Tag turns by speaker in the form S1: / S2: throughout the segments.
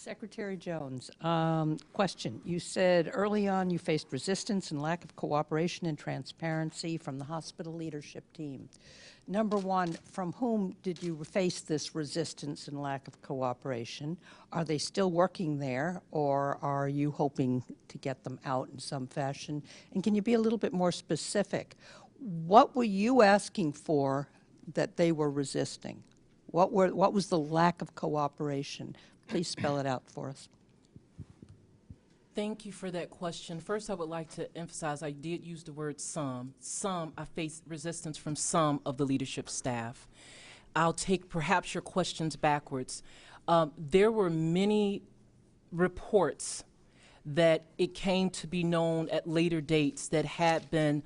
S1: Secretary Jones, question. You said early on you faced resistance and lack of cooperation and transparency from the hospital leadership team. Number one, from whom did you face this resistance and lack of cooperation? Are they still working there, or are you hoping to get them out in some fashion? And can you be a little bit more specific? What were you asking for that they were resisting? What was the lack of cooperation? Please spell it out for us.
S2: Thank you for that question. First, I would like to emphasize I did use the word some. I faced resistance from some of the leadership staff. I'll take perhaps your questions backwards. There were many reports that it came to be known at later dates that had been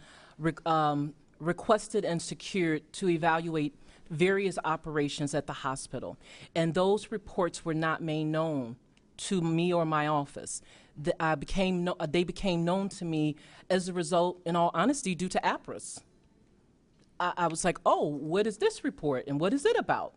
S2: requested and secured to evaluate various operations at the hospital. And those reports were not made known to me or my office. They became known to me as a result, in all honesty, due to APRAS. I was like, oh, what is this report and what is it about?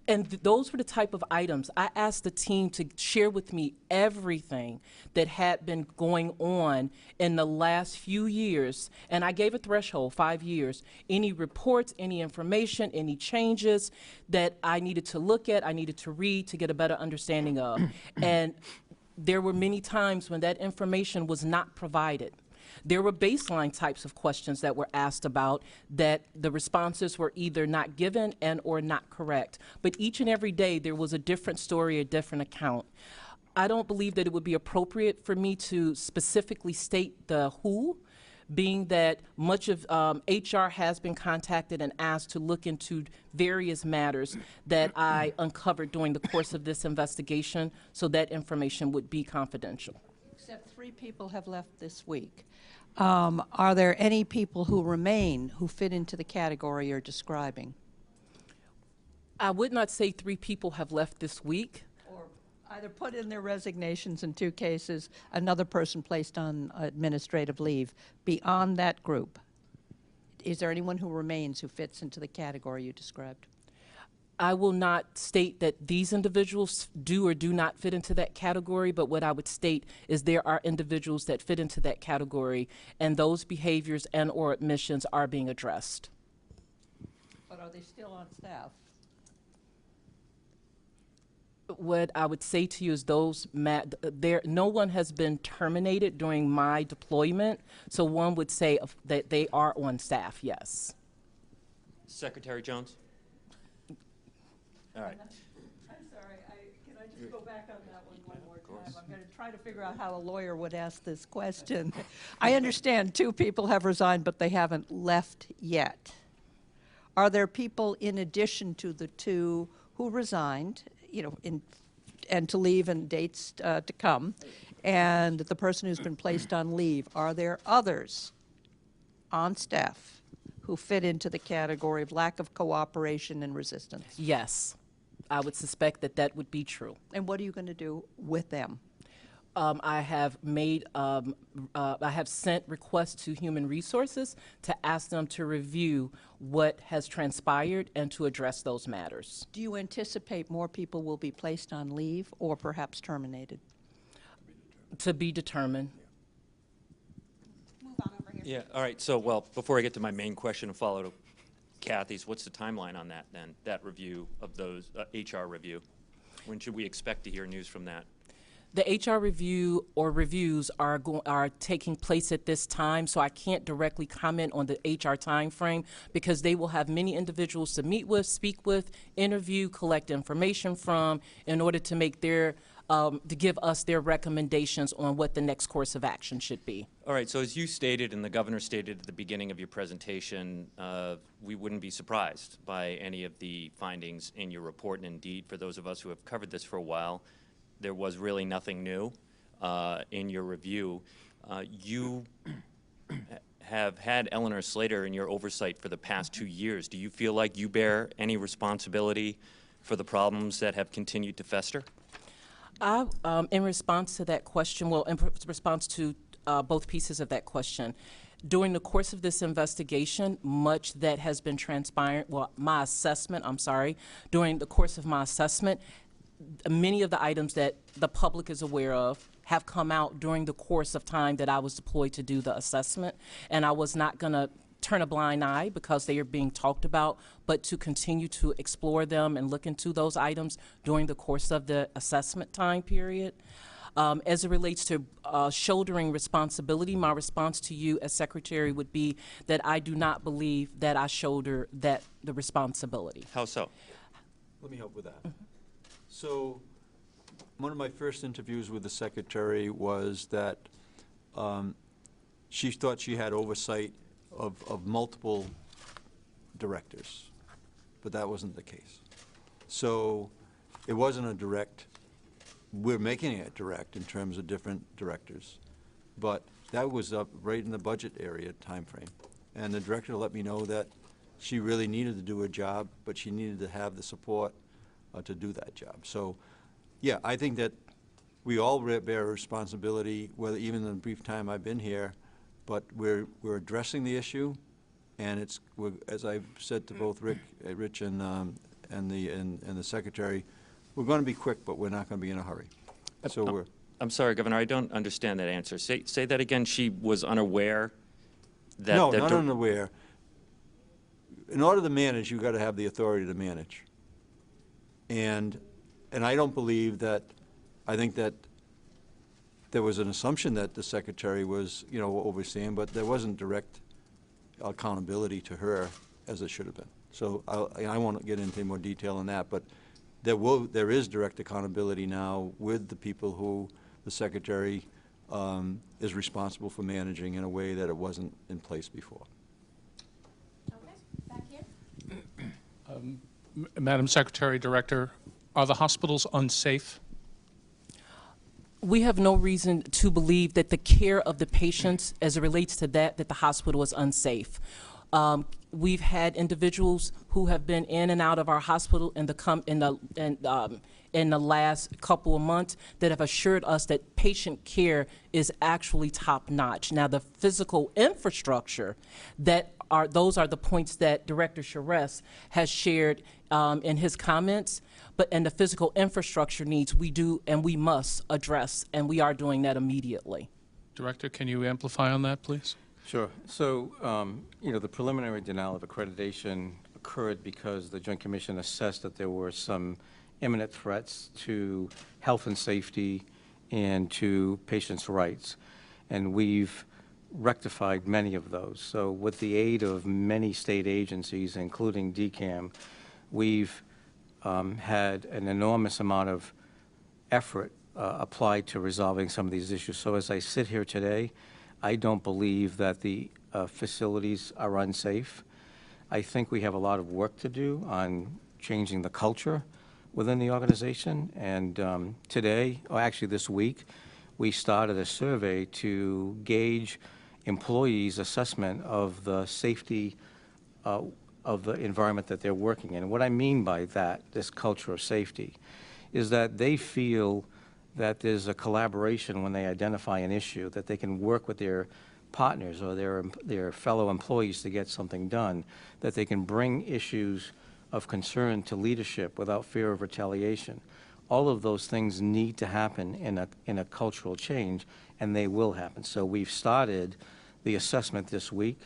S2: And those were the type of items. I asked the team to share with me everything that had been going on in the last few years, and I gave a threshold, 5 years. Any reports, any information, any changes that I needed to look at, I needed to read to get a better understanding of. And there were many times when that information was not provided. There were baseline types of questions that were asked about that the responses were either not given and or not correct. But each and every day there was a different story, a different account. I don't believe that it would be appropriate for me to specifically state the who, being that much of HR has been contacted and asked to look into various matters that I uncovered during the course of this investigation, so that information would be confidential.
S1: Except 3 people have left this week. Are there any people who remain who fit into the category you're describing?
S2: I would not say 3 people have left this week.
S1: Or either put in their resignations in 2 cases, another person placed on administrative leave. Beyond that group, is there anyone who remains who fits into the category you described?
S2: I will not state that these individuals do or do not fit into that category, but what I would state is there are individuals that fit into that category, and those behaviors and or admissions are being addressed.
S1: But are they still on staff?
S2: What I would say to you is no one has been terminated during my deployment, so one would say that they are on staff, yes.
S3: Secretary Jones? All right.
S1: I'm sorry, can I just go back on that one more time? I'm going to try to figure out how a lawyer would ask this question. I understand 2 people have resigned, but they haven't left yet. Are there people in addition to the 2 who resigned, and to leave and dates to come, and the person who's been placed on leave? Are there others on staff who fit into the category of lack of cooperation and resistance?
S2: Yes. I would suspect that that would be true.
S1: And what are you going to do with them?
S2: I have sent requests to Human Resources to ask them to review what has transpired and to address those matters.
S1: Do you anticipate more people will be placed on leave or perhaps terminated?
S2: To be determined.
S4: Move on over here.
S3: Yeah, all right. So, well, before I get to my main question and follow to Kathy's, what's the timeline on that then, that review of those, HR review? When should we expect to hear news from that?
S2: The HR review or reviews are taking place at this time, so I can't directly comment on the HR time frame because they will have many individuals to meet with, speak with, interview, collect information from in order to make their to give us their recommendations on what the next course of action should be.
S3: All right, so as you stated and the governor stated at the beginning of your presentation, we wouldn't be surprised by any of the findings in your report, and indeed, for those of us who have covered this for a while, there was really nothing new in your review. You have had Eleanor Slater in your oversight for the past 2 years. Do you feel like you bear any responsibility for the problems that have continued to fester?
S2: In response to that question, well, in response to both pieces of that question, during the course of this investigation, much that has been transpiring, well, my assessment, I'm sorry, during the course of my assessment, many of the items that the public is aware of have come out during the course of time that I was deployed to do the assessment, and I was not going to turn a blind eye because they are being talked about, but to continue to explore them and look into those items during the course of the assessment time period. As it relates to shouldering responsibility, my response to you as secretary would be that I do not believe that I shoulder the responsibility.
S3: How so?
S5: Let me help with that. So, one of my first interviews with the secretary was that she thought she had oversight of multiple directors, but that wasn't the case. So, it wasn't a direct. We're making it direct in terms of different directors, but that was up right in the budget area timeframe. And the director let me know that she really needed to do her job, but she needed to have the support to do that job. So, yeah, I think that we all bear a responsibility, whether even in the brief time I've been here, but we're addressing the issue, and as I've said to both Rich and the secretary, we're going to be quick, but we're not going to be in a hurry. So
S3: I'm sorry, Governor, I don't understand that answer. Say that again. She was unaware that...
S5: No, not unaware. In order to manage, you've got to have the authority to manage. And I don't believe that, I think that there was an assumption that the secretary was, overseeing, but there wasn't direct accountability to her as it should have been. So I won't get into more detail on that, but there is direct accountability now with the people who the secretary is responsible for managing in a way that it wasn't in place before.
S4: Okay, back here.
S6: Madam Secretary, Director, are the hospitals unsafe?
S2: We have no reason to believe that the care of the patients, as it relates to that the hospital is unsafe. We've had individuals who have been in and out of our hospital in the last couple of months that have assured us that patient care is actually top notch. Now, the physical infrastructure those are the points that Director Charest has shared in his comments. And the physical infrastructure needs we do and we must address, and we are doing that immediately.
S6: Director, can you amplify on that, please?
S7: Sure. So, the preliminary denial of accreditation occurred because the Joint Commission assessed that there were some imminent threats to health and safety and to patients' rights. And we've rectified many of those. So with the aid of many state agencies, including DCAM, we've had an enormous amount of effort applied to resolving some of these issues. So as I sit here today, I don't believe that the facilities are unsafe. I think we have a lot of work to do on changing the culture within the organization. And today, or actually this week, we started a survey to gauge employees' assessment of the safety of the environment that they're working in. And what I mean by that, this culture of safety, is that they feel that there's a collaboration when they identify an issue, that they can work with their partners or their fellow employees to get something done, that they can bring issues of concern to leadership without fear of retaliation. All of those things need to happen in a cultural change, and they will happen. So we've started the assessment this week.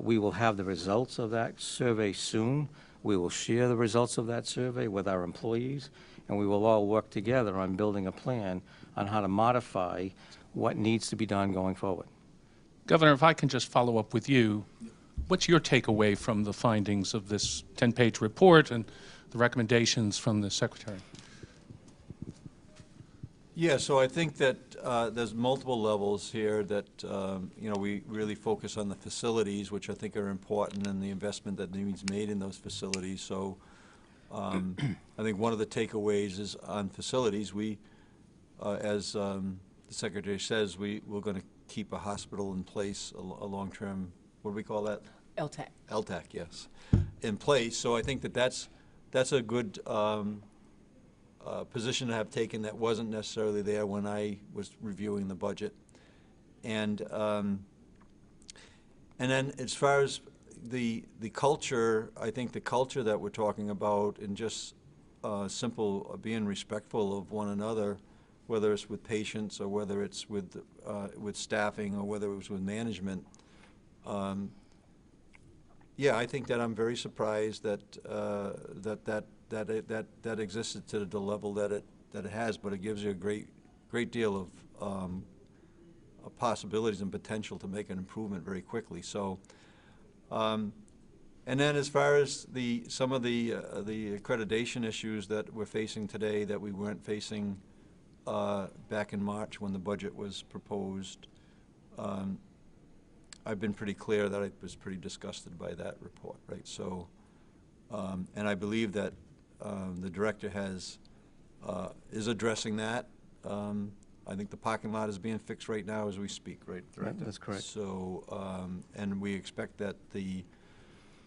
S7: We will have the results of that survey soon. We will share the results of that survey with our employees, and we will all work together on building a plan on how to modify what needs to be done going forward.
S6: Governor, if I can just follow up with you, what's your takeaway from the findings of this 10-page report and the recommendations from the Secretary?
S5: Yeah, so I think that there's multiple levels here that, we really focus on the facilities, which I think are important, and the investment that needs made in those facilities. So I think one of the takeaways is on facilities. We, as the Secretary says, we're going to keep a hospital in place, a long-term, what do we call that?
S2: LTAC.
S5: LTAC, yes, in place. So I think that that's a good position to have taken that wasn't necessarily there when I was reviewing the budget. And then as far as the culture, I think the culture that we're talking about, and just simple, being respectful of one another, whether it's with patients or whether it's with staffing or whether it was with management. Yeah, I think that I'm very surprised that that existed to the level that it has, but it gives you a great deal of possibilities and potential to make an improvement very quickly. So, and then as far as some of the accreditation issues that we're facing today that we weren't facing back in March when the budget was proposed, I've been pretty clear that I was pretty disgusted by that report, right? So, and I believe that the director is addressing that. I think the parking lot is being fixed right now as we speak, right?
S7: Right, that's correct.
S5: So, and we expect that the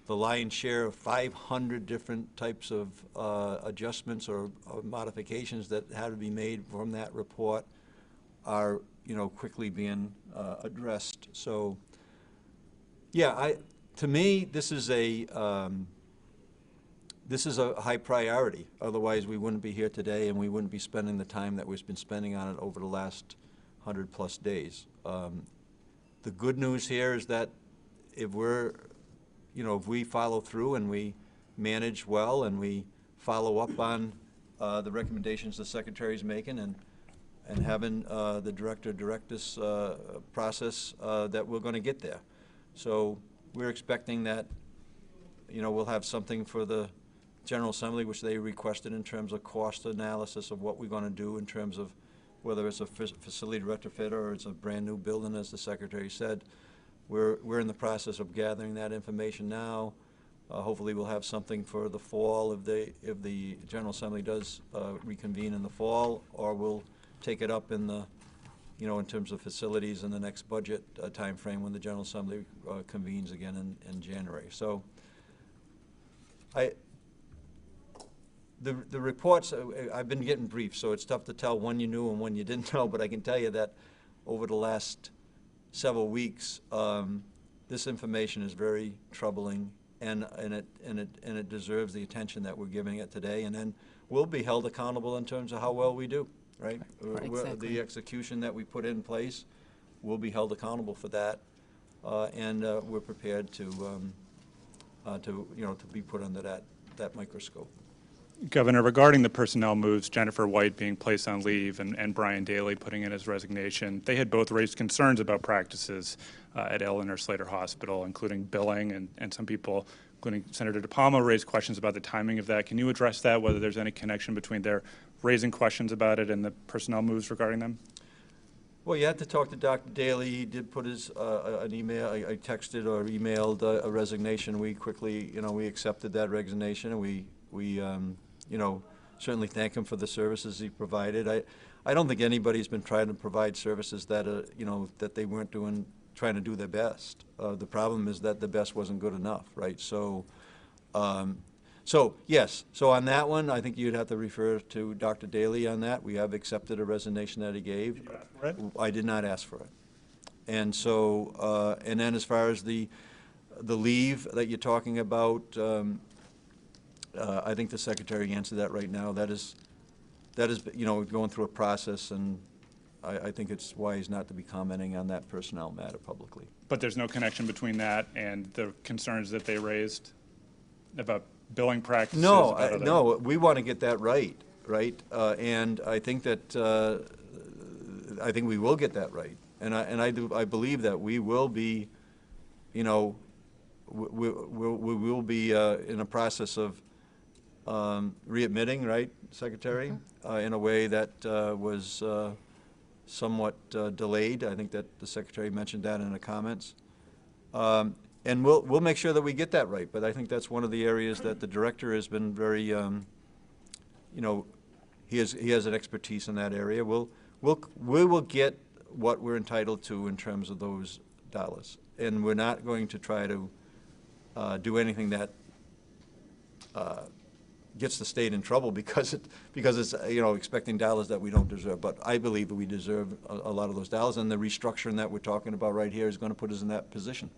S5: lion's share of 500 different types of adjustments or modifications that had to be made from that report are, quickly being addressed. So, yeah, to me, this is a high priority. Otherwise, we wouldn't be here today, and we wouldn't be spending the time that we've been spending on it over the last 100+ days. The good news here is that if we follow through and we manage well and we follow up on the recommendations the Secretary's making and having the director direct this process, that we're going to get there. So we're expecting that, we'll have something for the General Assembly, which they requested in terms of cost analysis of what we're going to do in terms of whether it's a facility retrofit or it's a brand new building, as the Secretary said. We're in the process of gathering that information now. Hopefully we'll have something for the fall if the General Assembly does reconvene in the fall, or we'll take it up in the, in terms of facilities in the next budget time frame when the General Assembly convenes again in January. So the reports, I've been getting briefed, so it's tough to tell when you knew and when you didn't know, but I can tell you that over the last several weeks, this information is very troubling, and it deserves the attention that we're giving it today. And then we'll be held accountable in terms of how well we do, right?
S2: Exactly.
S5: The execution that we put in place, we'll be held accountable for that, and we're prepared to be put under that microscope.
S8: Governor, regarding the personnel moves, Jennifer White being placed on leave and Brian Daly putting in his resignation, they had both raised concerns about practices at Eleanor Slater Hospital, including billing, and some people, including Senator DePalma, raised questions about the timing of that. Can you address that, whether there's any connection between their raising questions about it and the personnel moves regarding them?
S5: Well, you had to talk to Dr. Daly. He did put his an email. I texted or emailed a resignation. We quickly, we accepted that resignation, and we certainly thank him for the services he provided. I don't think anybody's been trying to provide services that that they weren't trying to do their best. The problem is that the best wasn't good enough, right? So, yes. So on that one, I think you'd have to refer to Dr. Daly on that. We have accepted a resignation that he gave.
S8: Right.
S5: I did not ask for it. And so, and then as far as the leave that you're talking about, I think the Secretary answered that right now. That is, going through a process, and I think it's wise not to be commenting on that personnel matter publicly.
S8: But there's no connection between that and the concerns that they raised about billing practices?
S5: No, we want to get that right? And I think that, I think we will get that right. And I believe that we will be, we will be in a process of readmitting, right, Secretary, in a way that was somewhat delayed. I think that the Secretary mentioned that in the comments. And we'll make sure that we get that right. But I think that's one of the areas that the Director has been very, he has an expertise in that area. We will get what we're entitled to in terms of those dollars. And we're not going to try to do anything that gets the state in trouble because it's expecting dollars that we don't deserve. But I believe that we deserve a lot of those dollars, and the restructuring that we're talking about right here is going to put us in that position.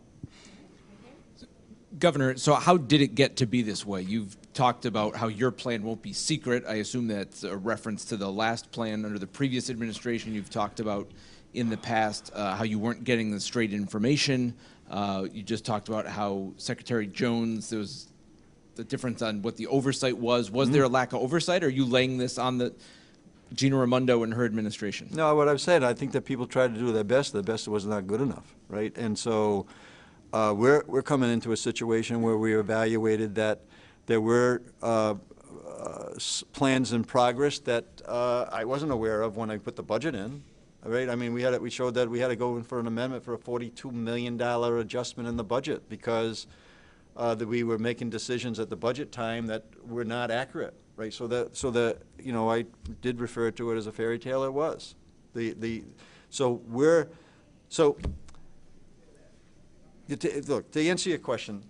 S9: Governor, so how did it get to be this way? You've talked about how your plan won't be secret. I assume that's a reference to the last plan under the previous administration. You've talked about in the past how you weren't getting the straight information. You just talked about how Secretary Jones, there was the difference on what the oversight was. Was there a lack of oversight, or are you laying this on the Gina Raimondo and her administration?
S5: No, what I've said, I think that people tried to do their best. Their best was not good enough, right? And so we're coming into a situation where we evaluated that there were plans in progress that I wasn't aware of when I put the budget in. Right? I mean, we showed that we had to go in for an amendment for a $42 million adjustment in the budget because that we were making decisions at the budget time that were not accurate. Right? So I did refer to it as a fairy tale. It was look, to answer your question,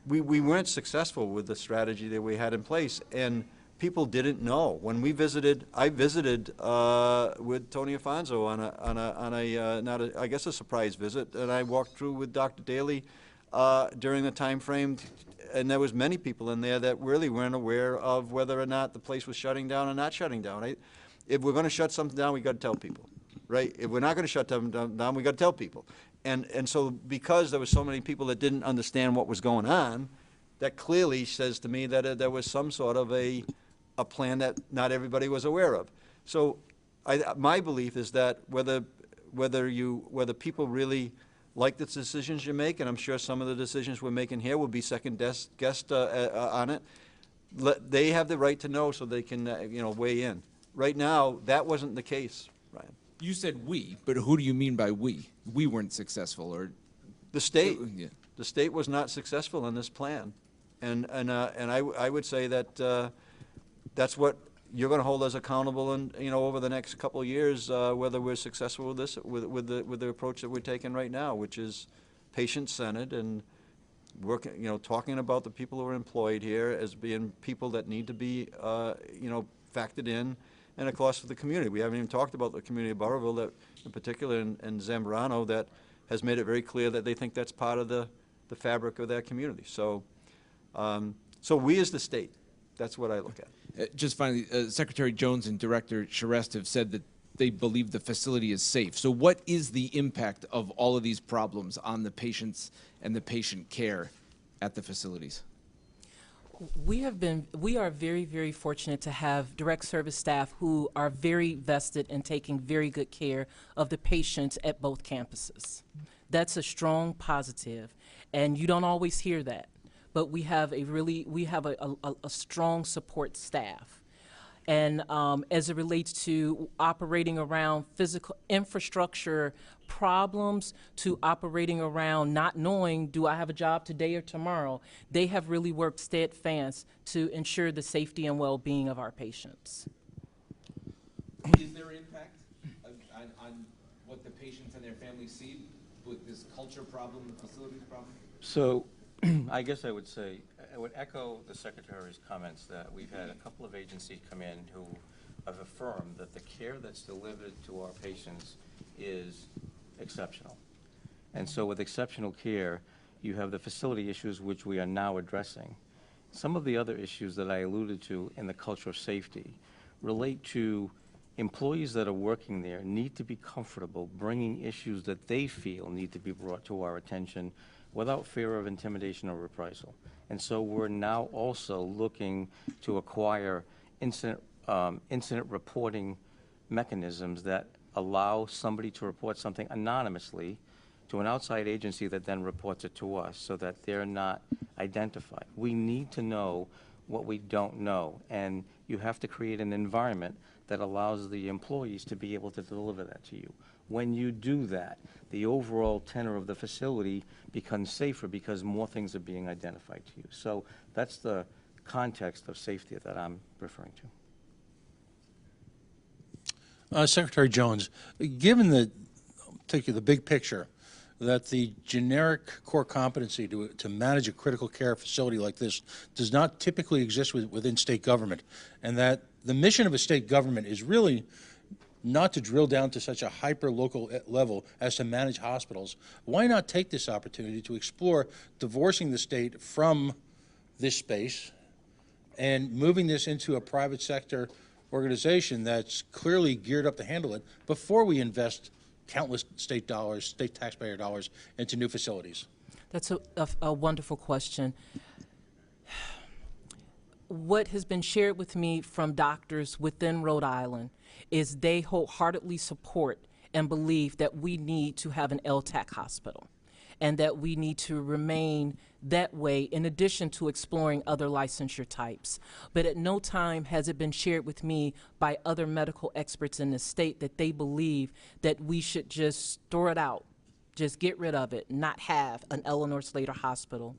S5: we weren't successful with the strategy that we had in place, and people didn't know. When I visited with Tony Afonso on a I guess a surprise visit, and I walked through with Dr. Daly during the time frame, and there was many people in there that really weren't aware of whether or not the place was shutting down or not shutting down. Right? If we're going to shut something down, we got to tell people. Right? If we're not going to shut them down, we got to tell people. And so because there were so many people that didn't understand what was going on, that clearly says to me that there was some sort of a plan that not everybody was aware of. So my belief is that whether people really like the decisions you make, and I'm sure some of the decisions we're making here will be second guessed on it, they have the right to know so they can weigh in. Right now, that wasn't the case, Ryan.
S9: You said we, but who do you mean by we? We weren't successful, or
S5: the state?
S9: Yeah.
S5: The state was not successful in this plan, and I would say that that's what you're going to hold us accountable, and over the next couple of years, whether we're successful with this, with the approach that we're taking right now, which is patient-centered and working, talking about the people who are employed here as being people that need to be, factored in. And of course, for the community, we haven't even talked about the community of Burrillville, that in particular in Zambrano, that has made it very clear that they think that's part of the fabric of their community. So, so we as the state, that's what I look at.
S9: Just finally, Secretary Jones and Director Charest have said that they believe the facility is safe. So what is the impact of all of these problems on the patients and the patient care at the facilities?
S2: We are very, very fortunate to have direct service staff who are very vested in taking very good care of the patients at both campuses. That's a strong positive, and you don't always hear that. But we have a strong support staff. And as it relates to operating around physical infrastructure problems, to operating around not knowing, do I have a job today or tomorrow, they have really worked steadfast to ensure the safety and well-being of our patients.
S9: Is there impact on what the patients and their families see with this culture problem, the facilities problem?
S7: So I guess I would say, I would echo the Secretary's comments that we've had a couple of agencies come in who have affirmed that the care that's delivered to our patients is exceptional. And so with exceptional care, you have the facility issues which we are now addressing. Some of the other issues that I alluded to in the culture of safety relate to employees that are working there need to be comfortable bringing issues that they feel need to be brought to our attention without fear of intimidation or reprisal. And so we're now also looking to acquire incident reporting mechanisms that allow somebody to report something anonymously to an outside agency that then reports it to us so that they're not identified. We need to know what we don't know, and you have to create an environment that allows the employees to be able to deliver that to you. When you do that, the overall tenor of the facility becomes safer because more things are being identified to you. So that's the context of safety that I'm referring to.
S6: Secretary Jones, given the big picture, that the generic core competency to manage a critical care facility like this does not typically exist within state government, and that the mission of a state government is really not to drill down to such a hyper-local level as to manage hospitals, why not take this opportunity to explore divorcing the state from this space and moving this into a private sector organization that's clearly geared up to handle it before we invest countless state dollars, state taxpayer dollars, into new facilities?
S2: That's a wonderful question. What has been shared with me from doctors within Rhode Island is they wholeheartedly support and believe that we need to have an LTAC hospital and that we need to remain that way in addition to exploring other licensure types. But at no time has it been shared with me by other medical experts in the state that they believe that we should just throw it out, just get rid of it, not have an Eleanor Slater Hospital,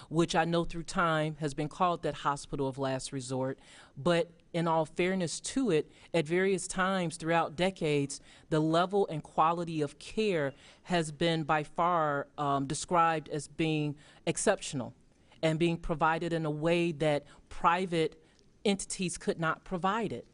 S2: which I know through time has been called that hospital of last resort. But in all fairness to it, at various times throughout decades, the level and quality of care has been by far described as being exceptional and being provided in a way that private entities could not provide it.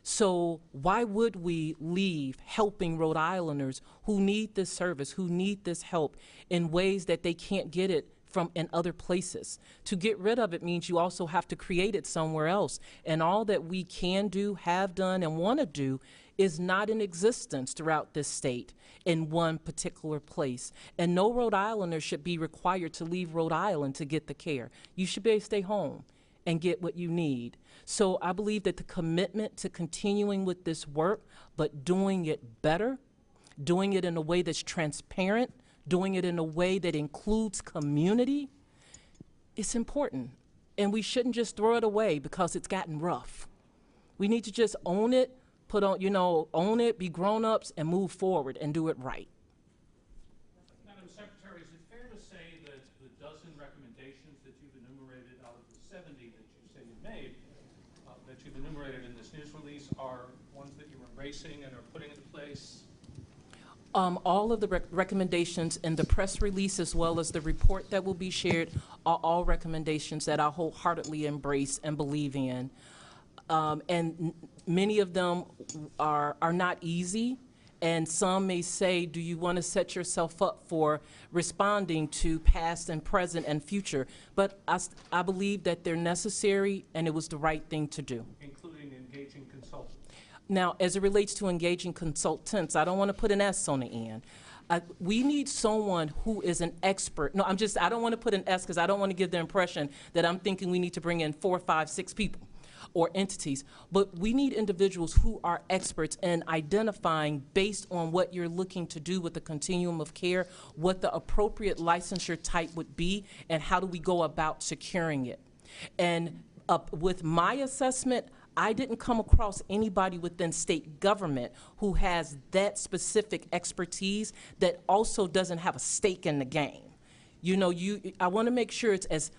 S2: So why would we leave helping Rhode Islanders who need this service, who need this help in ways that they can't get it from in other places? To get rid of it means you also have to create it somewhere else. And all that we can do, have done, and want to do is not in existence throughout this state in one particular place. And no Rhode Islander should be required to leave Rhode Island to get the care. You should be able to stay home and get what you need. So I believe that the commitment to continuing with this work, but doing it better, doing it in a way that's transparent, doing it in a way that includes community, it's important. And we shouldn't just throw it away because it's gotten rough. We need to just own it, put on, own it, be grown-ups, and move forward and do it right.
S8: Madam Secretary, is it fair to say that the dozen recommendations that you've enumerated out of the 70 that you say you made, that you've enumerated in this news release, are ones that you're embracing and are putting into place?
S2: All of the recommendations in the press release as well as the report that will be shared are all recommendations that I wholeheartedly embrace and believe in. And many of them are not easy, and some may say, do you want to set yourself up for responding to past and present and future? But I believe that they're necessary and it was the right thing to do. Including engaging consultants. Now, as it relates to engaging consultants, I don't want to put an S on the end. We need someone who is an expert. No, I don't want to put an S because I don't want to give the impression that I'm thinking we need to bring in 4, 5, 6 people or entities. But we need individuals who are experts in identifying, based on what you're looking to do with the continuum of care, what the appropriate licensure type would be and how do we go about securing it. And with my assessment, I didn't come across anybody within state government who has that specific expertise that also doesn't have a stake in the game. I want to make sure it's as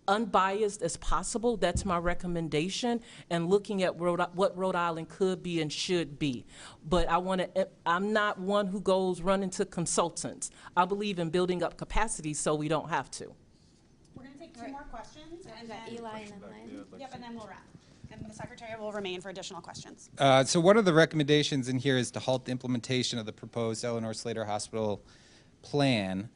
S2: unbiased as possible. That's my recommendation, and looking at what Rhode Island could be and should be. But I'm not one who goes running to consultants. I believe in building up capacity so we don't have to.
S4: We're going to take 2 more questions, and then
S10: Eli and then Lynn.
S4: Yep, and then we'll wrap. And the Secretary will remain for additional questions.
S11: So one of the recommendations in here is to halt the implementation of the proposed Eleanor Slater Hospital plan.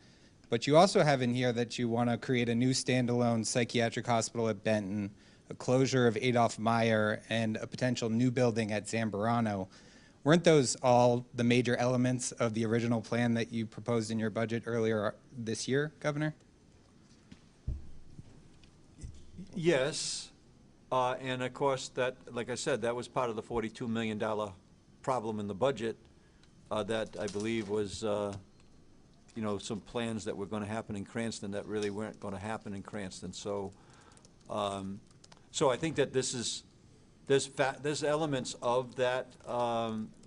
S11: But you also have in here that you want to create a new standalone psychiatric hospital at Benton, a closure of Adolph Meyer, and a potential new building at Zambarano. Weren't those all the major elements of the original plan that you proposed in your budget earlier this year, Governor?
S5: Yes. And of course, that, like I said, that was part of the $42 million problem in the budget that I believe was, some plans that were going to happen in Cranston that really weren't going to happen in Cranston. So, so I think that there's elements of that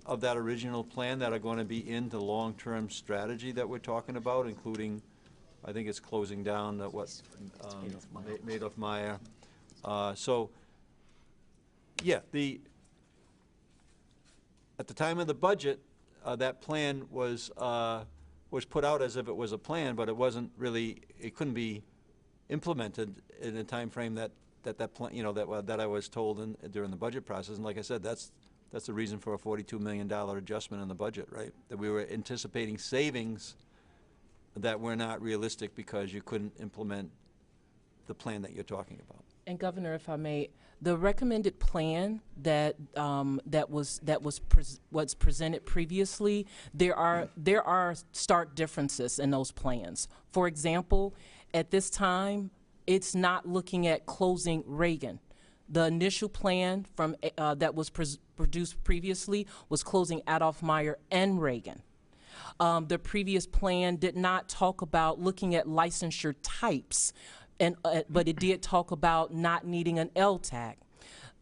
S5: original plan that are going to be in the long-term strategy that we're talking about, including, I think it's closing down Adolph Meyer. So, yeah, at the time of the budget, that plan was put out as if it was a plan, but it wasn't really. It couldn't be implemented in a time frame that plan, that I was told during the budget process. And like I said, that's That's the reason for a $42 million adjustment in the budget, right? That we were anticipating savings that were not realistic because you couldn't implement the plan that you're talking about.
S2: And Governor, if I may, the recommended plan that was presented previously, there are stark differences in those plans. For example, at this time, it's not looking at closing Reagan. The initial plan from that was produced previously was closing Adolph Meyer and Reagan. The previous plan did not talk about looking at licensure types, but it did talk about not needing an LTAC.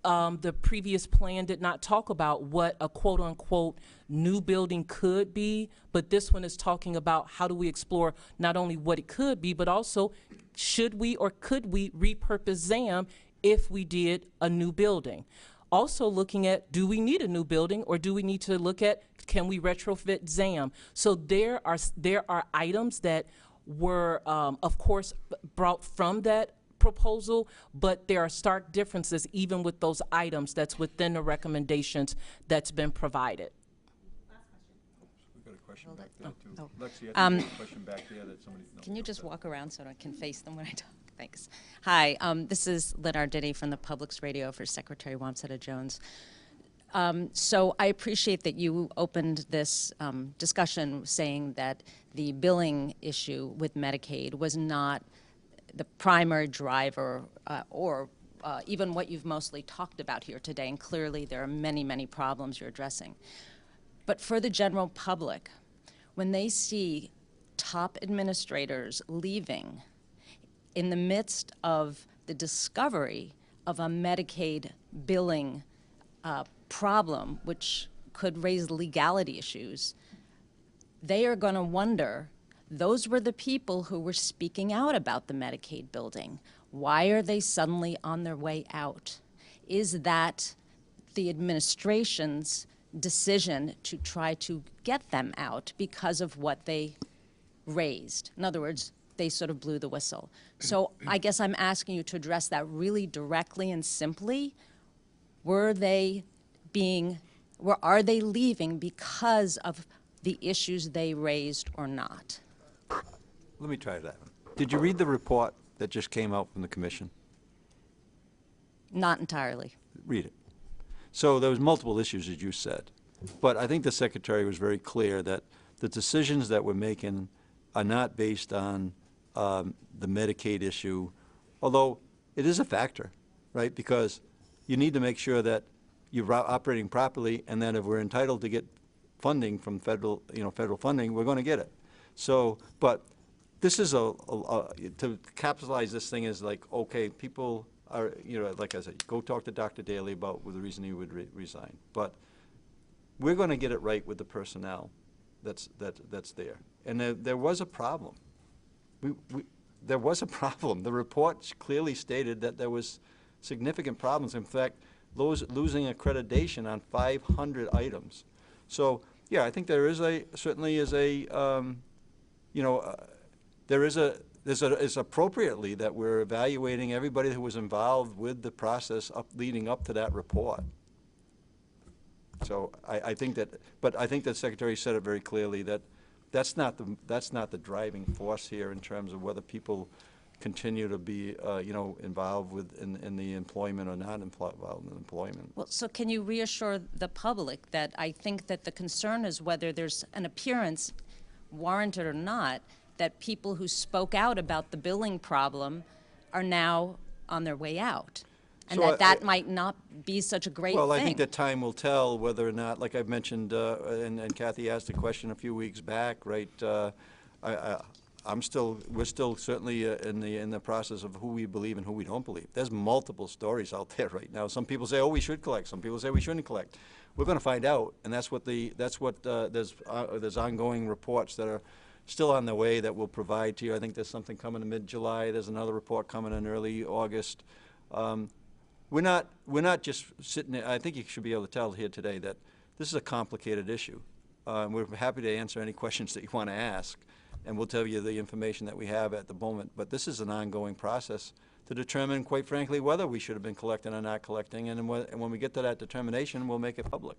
S2: The previous plan did not talk about what a quote-unquote new building could be, but this one is talking about how do we explore not only what it could be, but also should we or could we repurpose ZAM if we did a new building. Also looking at, do we need a new building, or do we need to look at, can we retrofit ZAM? So there are items that were, of course, brought from that proposal, but there are stark differences even with those items that's within the recommendations that's been provided.
S5: We've got a question back there, too.
S1: Oh.
S5: Lexi, I think there's a question back there that somebody...
S10: Can you just walk around so I can face them when I talk? Thanks. Hi, this is Lynn Arditi from the Public's Radio for Secretary Wamsutta Jones. So I appreciate that you opened this discussion saying that the billing issue with Medicaid was not the primary driver or even what you've mostly talked about here today, and clearly there are many, many problems you're addressing. But for the general public, when they see top administrators leaving in the midst of the discovery of a Medicaid billing problem, which could raise legality issues, they are going to wonder, those were the people who were speaking out about the Medicaid building. Why are they suddenly on their way out? Is that the administration's decision to try to get them out because of what they raised? In other words, they sort of blew the whistle. So I guess I'm asking you to address that really directly and simply. Are they leaving because of the issues they raised or not?
S5: Let me try that one. Did you read the report that just came out from the commission?
S10: Not entirely.
S5: Read it. So there was multiple issues, as you said. But I think the Secretary was very clear that the decisions that we're making are not based on the Medicaid issue, although it is a factor, right? Because you need to make sure that you're operating properly, and that if we're entitled to get funding from federal funding, we're going to get it. So, but this is to capitalize this thing is like, okay, people are, like I said, go talk to Dr. Daly about the reason he would resign. But we're going to get it right with the personnel that's there. And there was a problem. There was a problem. The report clearly stated that there was significant problems. In fact, losing accreditation on 500 items. So, yeah, I think there is it's appropriately that we're evaluating everybody who was involved with the process leading up to that report. So I think that, but I think the Secretary said it very clearly that that's not the driving force here in terms of whether people continue to be involved in the employment or not involved in employment.
S10: Well, so can you reassure the public that I think that the concern is whether there's an appearance, warranted or not, that people who spoke out about the billing problem are now on their way out, and
S5: So
S10: that might not be such a great
S5: Well,
S10: thing.
S5: I think that time will tell whether or not, like I've mentioned, and Kathy asked a question a few weeks back, right? We're still certainly in the process of who we believe and who we don't believe. There's multiple stories out there right now. Some people say, oh, we should collect. Some people say we shouldn't collect. We're going to find out, and there's ongoing reports that are still on the way that we'll provide to you. I think there's something coming in mid-July. There's another report coming in early August. We're not just sitting there. I think you should be able to tell here today that this is a complicated issue. We're happy to answer any questions that you want to ask, and we'll tell you the information that we have at the moment. But this is an ongoing process to determine, quite frankly, whether we should have been collecting or not collecting. And when we get to that determination, we'll make it public.